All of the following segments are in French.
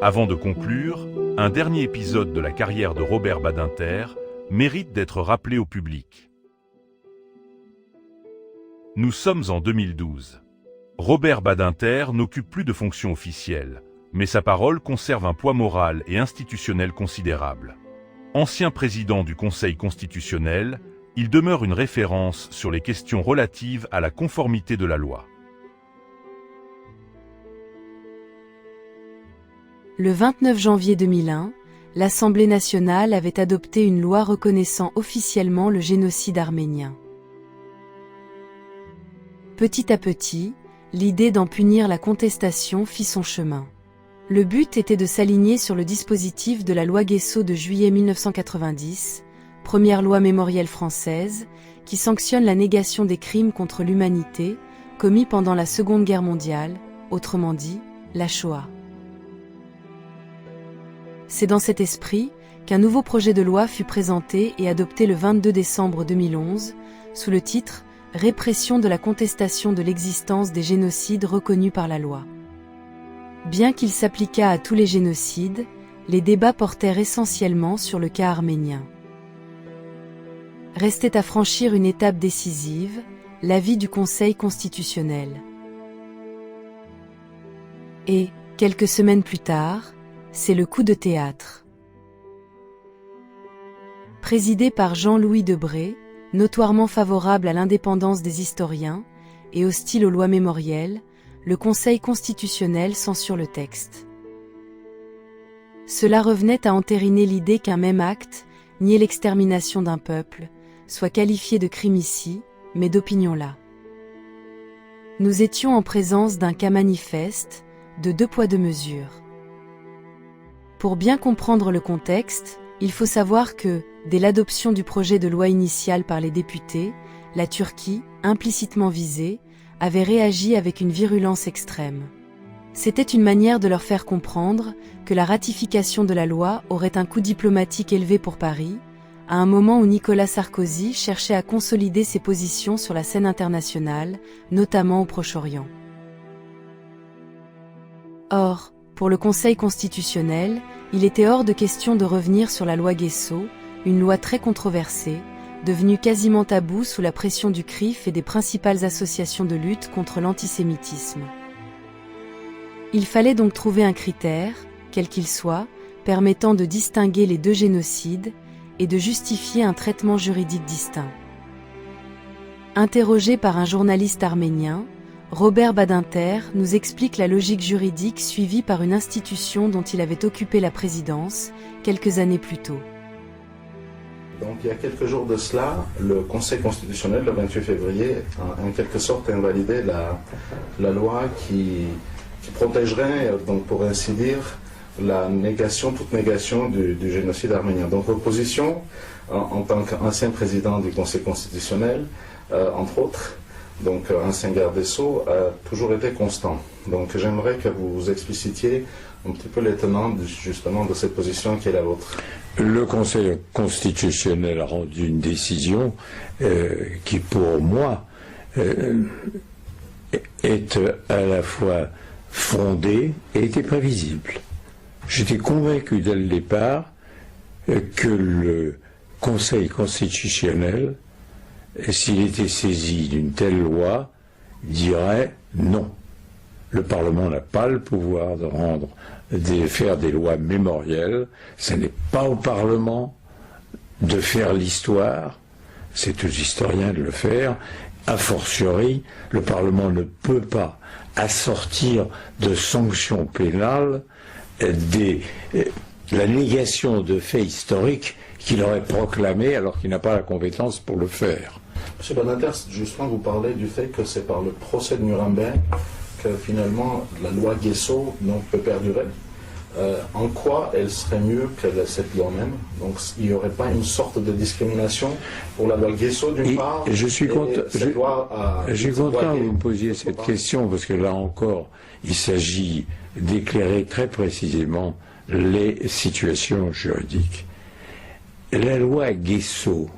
Avant de conclure, un dernier épisode de la carrière de Robert Badinter mérite d'être rappelé au public. Nous sommes en 2012. Robert Badinter n'occupe plus de fonction officielle, mais sa parole conserve un poids moral et institutionnel considérable. Ancien président du Conseil constitutionnel, il demeure une référence sur les questions relatives à la conformité de la loi. Le 29 janvier 2001, l'Assemblée nationale avait adopté une loi reconnaissant officiellement le génocide arménien. Petit à petit, l'idée d'en punir la contestation fit son chemin. Le but était de s'aligner sur le dispositif de la loi Guessot de juillet 1990, première loi mémorielle française, qui sanctionne la négation des crimes contre l'humanité commis pendant la Seconde Guerre mondiale, autrement dit, la Shoah. C'est dans cet esprit qu'un nouveau projet de loi fut présenté et adopté le 22 décembre 2011, sous le titre « Répression de la contestation de l'existence des génocides reconnus par la loi ». Bien qu'il s'appliquât à tous les génocides, les débats portèrent essentiellement sur le cas arménien. Restait à franchir une étape décisive, l'avis du Conseil constitutionnel. Et, quelques semaines plus tard, c'est le coup de théâtre. Présidé par Jean-Louis Debré, notoirement favorable à l'indépendance des historiens et hostile aux lois mémorielles, le Conseil constitutionnel censure le texte. Cela revenait à entériner l'idée qu'un même acte, nier l'extermination d'un peuple, soit qualifié de crime ici, mais d'opinion là. Nous étions en présence d'un cas manifeste, de deux poids deux mesures. Pour bien comprendre le contexte, il faut savoir que, dès l'adoption du projet de loi initial par les députés, la Turquie, implicitement visée, avait réagi avec une virulence extrême. C'était une manière de leur faire comprendre que la ratification de la loi aurait un coût diplomatique élevé pour Paris, à un moment où Nicolas Sarkozy cherchait à consolider ses positions sur la scène internationale, notamment au Proche-Orient. Or, pour le Conseil constitutionnel, il était hors de question de revenir sur la loi Guessot, une loi très controversée, devenue quasiment taboue sous la pression du CRIF et des principales associations de lutte contre l'antisémitisme. Il fallait donc trouver un critère, quel qu'il soit, permettant de distinguer les deux génocides et de justifier un traitement juridique distinct. Interrogé par un journaliste arménien, Robert Badinter nous explique la logique juridique suivie par une institution dont il avait occupé la présidence quelques années plus tôt. Donc il y a quelques jours de cela, le Conseil constitutionnel, le 28 février, a en quelque sorte invalidé la loi qui protégerait, donc pour ainsi dire, toute négation du génocide arménien. Donc l'opposition, en tant qu'ancien président du Conseil constitutionnel, entre autres, donc ancien garde des Sceaux, a toujours été constant. Donc j'aimerais que vous explicitiez un petit peu les tenants justement de cette position qui est la vôtre. Le Conseil constitutionnel a rendu une décision qui pour moi est à la fois fondée et était prévisible. J'étais convaincu dès le départ que le Conseil constitutionnel, s'il était saisi d'une telle loi, dirait non. Le Parlement n'a pas le pouvoir de faire des lois mémorielles. Ce n'est pas au Parlement de faire l'histoire. C'est aux historiens de le faire. A fortiori, le Parlement ne peut pas assortir de sanctions pénales la négation de faits historiques qu'il aurait proclamés alors qu'il n'a pas la compétence pour le faire. Monsieur Badinter, justement, vous parlez du fait que c'est par le procès de Nuremberg que finalement la loi Guessot peut perdurer. En quoi elle serait mieux que cette loi même? Donc il n'y aurait pas une sorte de discrimination pour la loi Guessot d'une part. Je suis content que vous me posiez cette question parce que là encore, il s'agit d'éclairer très précisément les situations juridiques. La loi Guessot,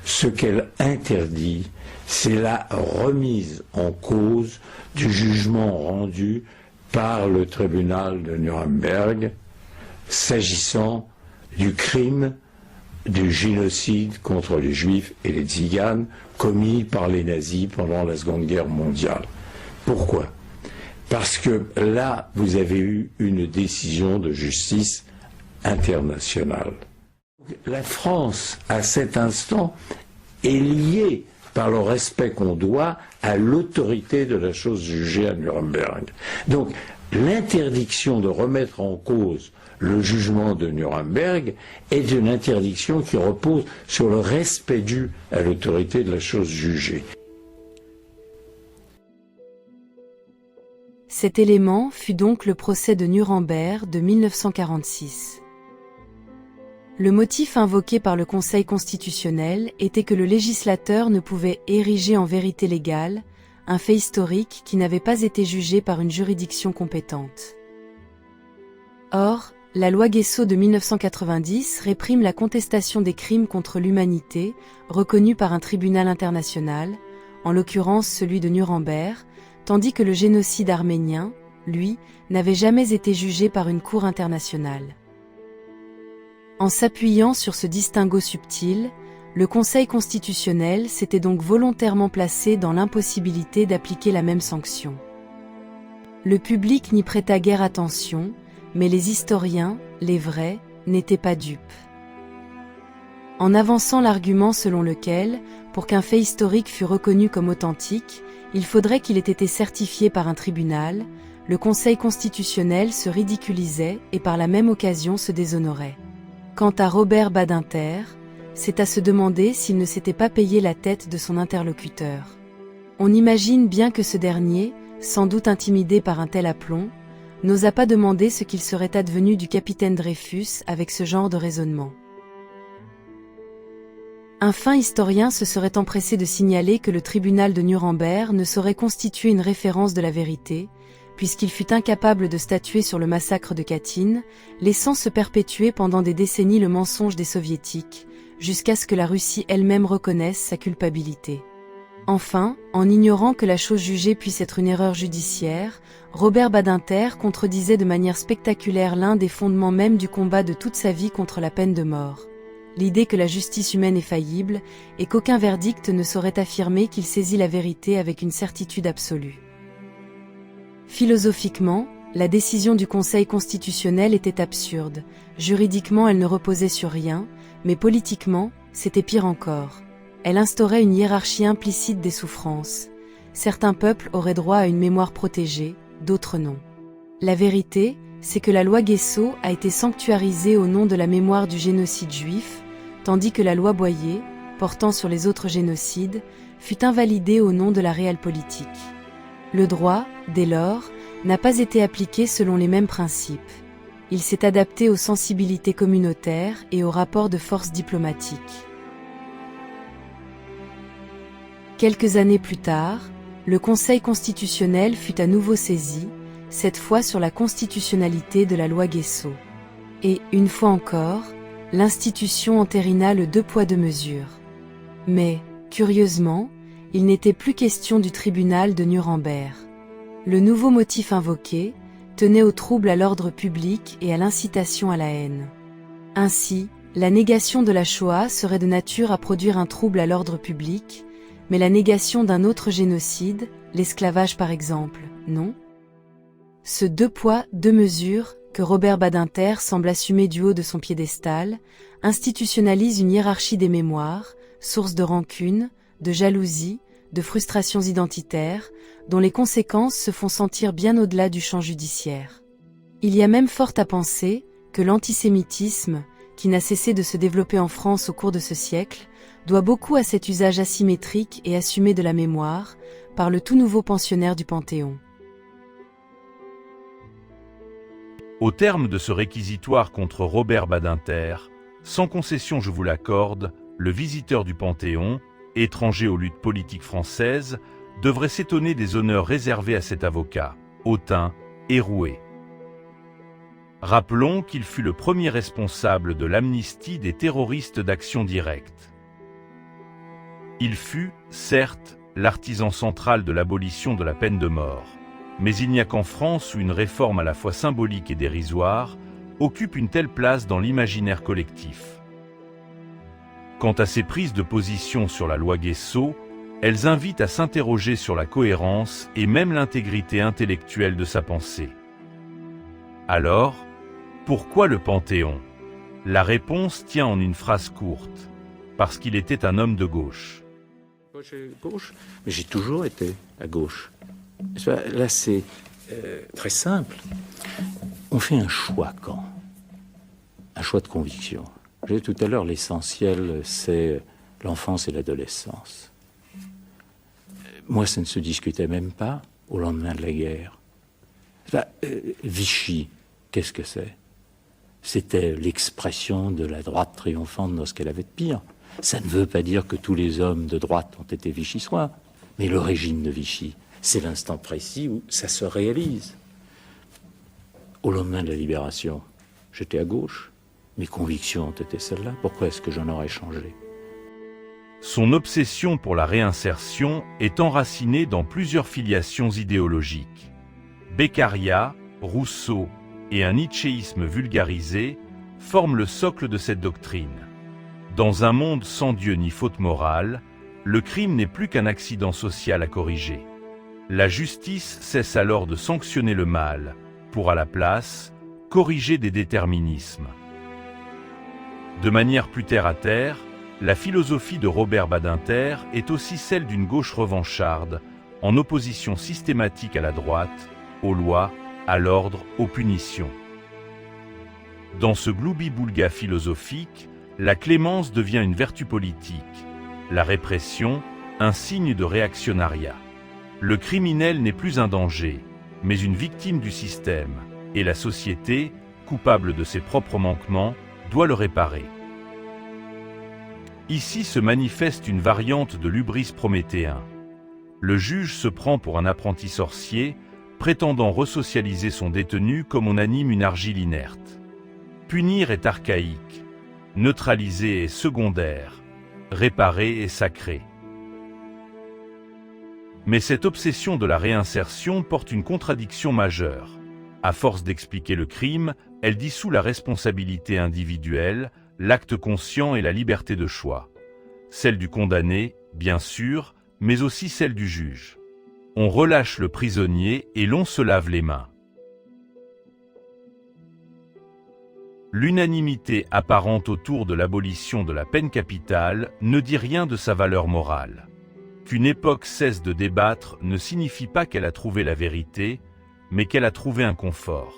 ce qu'elle interdit, c'est la remise en cause du jugement rendu par le tribunal de Nuremberg s'agissant du crime du génocide contre les Juifs et les Tziganes commis par les nazis pendant la Seconde Guerre mondiale. Pourquoi? Parce que là, vous avez eu une décision de justice internationale. La France, à cet instant, est liée par le respect qu'on doit à l'autorité de la chose jugée à Nuremberg. Donc, l'interdiction de remettre en cause le jugement de Nuremberg est une interdiction qui repose sur le respect dû à l'autorité de la chose jugée. Cet élément fut donc le procès de Nuremberg de 1946. Le motif invoqué par le Conseil constitutionnel était que le législateur ne pouvait ériger en vérité légale un fait historique qui n'avait pas été jugé par une juridiction compétente. Or, la loi Guessot de 1990 réprime la contestation des crimes contre l'humanité reconnus par un tribunal international, en l'occurrence celui de Nuremberg, tandis que le génocide arménien, lui, n'avait jamais été jugé par une cour internationale. En s'appuyant sur ce distinguo subtil, le Conseil constitutionnel s'était donc volontairement placé dans l'impossibilité d'appliquer la même sanction. Le public n'y prêta guère attention, mais les historiens, les vrais, n'étaient pas dupes. En avançant l'argument selon lequel, pour qu'un fait historique fût reconnu comme authentique, il faudrait qu'il ait été certifié par un tribunal, le Conseil constitutionnel se ridiculisait et par la même occasion se déshonorait. Quant à Robert Badinter, c'est à se demander s'il ne s'était pas payé la tête de son interlocuteur. On imagine bien que ce dernier, sans doute intimidé par un tel aplomb, n'osa pas demander ce qu'il serait advenu du capitaine Dreyfus avec ce genre de raisonnement. Un fin historien se serait empressé de signaler que le tribunal de Nuremberg ne saurait constituer une référence de la vérité, puisqu'il fut incapable de statuer sur le massacre de Katyn, laissant se perpétuer pendant des décennies le mensonge des soviétiques, jusqu'à ce que la Russie elle-même reconnaisse sa culpabilité. Enfin, en ignorant que la chose jugée puisse être une erreur judiciaire, Robert Badinter contredisait de manière spectaculaire l'un des fondements même du combat de toute sa vie contre la peine de mort. L'idée que la justice humaine est faillible et qu'aucun verdict ne saurait affirmer qu'il saisit la vérité avec une certitude absolue. Philosophiquement, la décision du Conseil constitutionnel était absurde, juridiquement elle ne reposait sur rien, mais politiquement, c'était pire encore. Elle instaurait une hiérarchie implicite des souffrances. Certains peuples auraient droit à une mémoire protégée, d'autres non. La vérité, c'est que la loi Guessot a été sanctuarisée au nom de la mémoire du génocide juif, tandis que la loi Boyer, portant sur les autres génocides, fut invalidée au nom de la réelle politique. Le droit, dès lors, n'a pas été appliqué selon les mêmes principes. Il s'est adapté aux sensibilités communautaires et aux rapports de force diplomatiques. Quelques années plus tard, le Conseil constitutionnel fut à nouveau saisi, cette fois sur la constitutionnalité de la loi Guessot. Et, une fois encore, l'institution entérina le 2 poids 2 mesures. Mais, curieusement, il n'était plus question du tribunal de Nuremberg. Le nouveau motif invoqué tenait au trouble à l'ordre public et à l'incitation à la haine. Ainsi, la négation de la Shoah serait de nature à produire un trouble à l'ordre public, mais la négation d'un autre génocide, l'esclavage par exemple, non? Ce 2 poids, 2 mesures, que Robert Badinter semble assumer du haut de son piédestal, institutionnalise une hiérarchie des mémoires, source de rancune, de jalousie, de frustrations identitaires, dont les conséquences se font sentir bien au-delà du champ judiciaire. Il y a même fort à penser que l'antisémitisme, qui n'a cessé de se développer en France au cours de ce siècle, doit beaucoup à cet usage asymétrique et assumé de la mémoire, par le tout nouveau pensionnaire du Panthéon. Au terme de ce réquisitoire contre Robert Badinter, sans concession je vous l'accorde, le visiteur du Panthéon, étranger aux luttes politiques françaises, devrait s'étonner des honneurs réservés à cet avocat, hautain et roué. Rappelons qu'il fut le premier responsable de l'amnistie des terroristes d'action directe. Il fut, certes, l'artisan central de l'abolition de la peine de mort. Mais il n'y a qu'en France où une réforme à la fois symbolique et dérisoire occupe une telle place dans l'imaginaire collectif. Quant à ses prises de position sur la loi Guessot, elles invitent à s'interroger sur la cohérence et même l'intégrité intellectuelle de sa pensée. Alors, pourquoi le Panthéon? La réponse tient en une phrase courte. Parce qu'il était un homme de gauche. Gauche, mais j'ai toujours été à gauche. Là, c'est très simple. On fait un choix quand? Un choix de conviction. Je disais tout à l'heure, l'essentiel, c'est l'enfance et l'adolescence. Moi, ça ne se discutait même pas au lendemain de la guerre. Vichy, qu'est-ce que c'est? C'était l'expression de la droite triomphante dans ce qu'elle avait de pire. Ça ne veut pas dire que tous les hommes de droite ont été vichysois, mais le régime de Vichy, c'est l'instant précis où ça se réalise. Au lendemain de la libération, j'étais à gauche. Mes convictions ont été celles-là. Pourquoi est-ce que j'en aurais changé? Son obsession pour la réinsertion est enracinée dans plusieurs filiations idéologiques. Beccaria, Rousseau et un nietzschéisme vulgarisé forment le socle de cette doctrine. Dans un monde sans Dieu ni faute morale, le crime n'est plus qu'un accident social à corriger. La justice cesse alors de sanctionner le mal, pour à la place, corriger des déterminismes. De manière plus terre-à-terre, la philosophie de Robert Badinter est aussi celle d'une gauche revancharde, en opposition systématique à la droite, aux lois, à l'ordre, aux punitions. Dans ce gloubi-boulga philosophique, la clémence devient une vertu politique, la répression, un signe de réactionnariat. Le criminel n'est plus un danger, mais une victime du système, et la société, coupable de ses propres manquements, doit le réparer. Ici se manifeste une variante de l'hubris prométhéen. Le juge se prend pour un apprenti sorcier, prétendant resocialiser son détenu comme on anime une argile inerte. Punir est archaïque, neutraliser est secondaire, réparer est sacré. Mais cette obsession de la réinsertion porte une contradiction majeure. À force d'expliquer le crime, elle dissout la responsabilité individuelle, l'acte conscient et la liberté de choix. Celle du condamné, bien sûr, mais aussi celle du juge. On relâche le prisonnier et l'on se lave les mains. L'unanimité apparente autour de l'abolition de la peine capitale ne dit rien de sa valeur morale. Qu'une époque cesse de débattre ne signifie pas qu'elle a trouvé la vérité, mais qu'elle a trouvé un confort.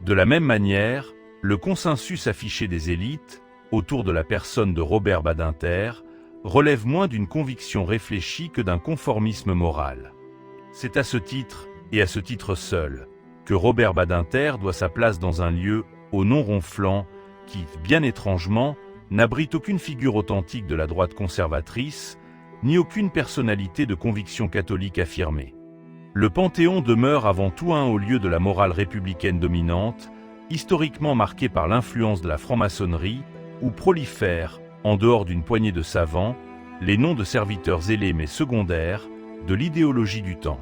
De la même manière, le consensus affiché des élites, autour de la personne de Robert Badinter, relève moins d'une conviction réfléchie que d'un conformisme moral. C'est à ce titre, et à ce titre seul, que Robert Badinter doit sa place dans un lieu au nom ronflant qui, bien étrangement, n'abrite aucune figure authentique de la droite conservatrice, ni aucune personnalité de conviction catholique affirmée. Le Panthéon demeure avant tout un haut lieu de la morale républicaine dominante, historiquement marqué par l'influence de la franc-maçonnerie, où prolifèrent, en dehors d'une poignée de savants, les noms de serviteurs zélés mais secondaires de l'idéologie du temps.